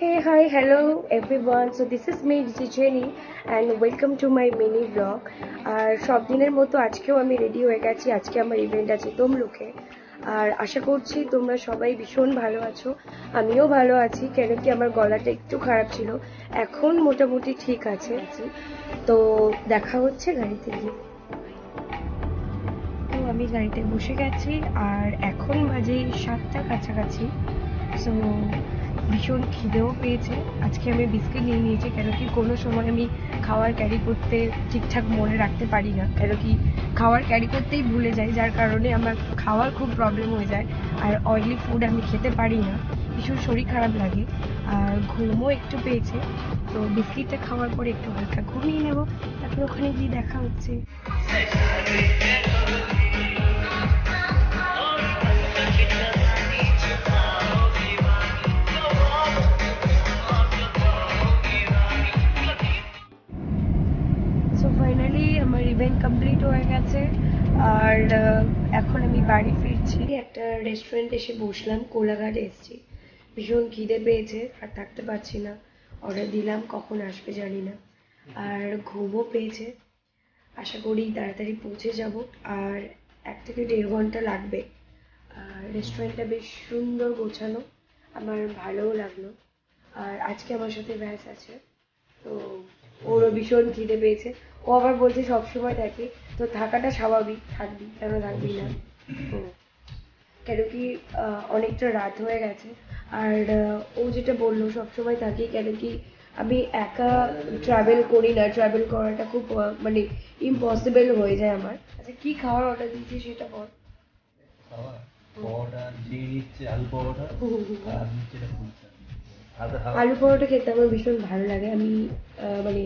Hey, hi, hello everyone. So this is me, this is Jenny, and welcome to my mini vlog. আর সব দিনের মতো আজকেও আমি ready হয়ে গেছি। আজকে আমার ইভেন্ট আছে তমলুকে। আর আশা করছি তোমরা সবাই ভীষণ ভালো আছো। আমিও ভালো আছি, কেন কি আমার গলাটা একটু খারাপ ছিল, এখন মোটামুটি ঠিক আছে। তো দেখা হচ্ছে গাড়িতে গিয়ে। তো আমি গাড়িতে বসে গেছি আর এখন বাজে 7টার কাছাকাছি। সো ভীষণ খিদেও পেয়েছে। আজকে আমি বিস্কিট নিয়ে নিয়েছি, কেন কি কোনো সময় আমি খাবার ক্যারি করতে ঠিকঠাক মনে রাখতে পারি না, কেন কি খাবার ক্যারি করতেই ভুলে যাই, যার কারণে আমার খাওয়ার খুব প্রবলেম হয়ে যায়। আর অয়েলি ফুড আমি খেতে পারি না, ভীষণ শরীর খারাপ লাগে আর ঘুমও একটু পেয়েছে। তো বিস্কিটটা খাওয়ার পরে একটু হালকা ঘুমিয়ে নেবো, তারপর ওখানে গিয়ে দেখা হচ্ছে। সো ফাইনালি আমার ইভেন্ট কমপ্লিট হয়ে গেছে আর এখন আমি বাড়ি ফিরছি। একটা রেস্টুরেন্ট এসে বসলাম, কোলাঘাটে এসেছি। ভীষণ খিদে পেয়েছে, আর থাকতে পারছি না। অর্ডার দিলাম, কখন আসবে জানি না। আর ঘুমও পেয়েছে, আশা করি তাড়াতাড়ি পৌঁছে যাব। আর 1 থেকে 1.5 ঘন্টা লাগবে। আর রেস্টুরেন্টটা বেশ সুন্দর গোছানো, আমার ভালোও লাগলো। আর আজকে আমার সাথে ব্যাস আছে, তো ওরও ভীষণ খিদে পেয়েছে। ও আবার বলছে সবসময় থাকে, তো থাকাটা স্বাভাবিক, থাকবি কেন থাকবি না। তো কেন কি অনেকটা রাত হয়ে গেছে। আর ও যেটা বললো সবসময় থাকি, কেন কি আমি একা ট্রাভেল করি না, ট্রাভেল করাটা খুব মানে ইম্পসিবল হয়ে যায় আমার। আচ্ছা, কি খাওয়ার অর্ডার দিয়েছি সেটা বল। আলু পরোটা খেতে আমার ভীষণ ভালো লাগে। আমি মানে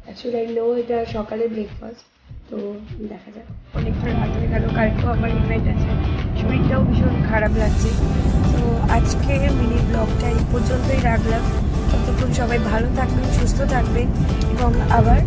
অ্যাকচুয়ালি আই নো এটা সকালের ব্রেকফাস্ট। তো দেখা যাক, অনেকটা রাত হয়ে গেল, কালকেও আমার ইভেন্ট আছে, শরীরটাও ভীষণ খারাপ লাগছে। তো আজকে মিনি ব্লগটা এই পর্যন্তই রাখলাম। ততক্ষণ সবাই ভালো থাকবেন, সুস্থ থাকবেন, এবং আবার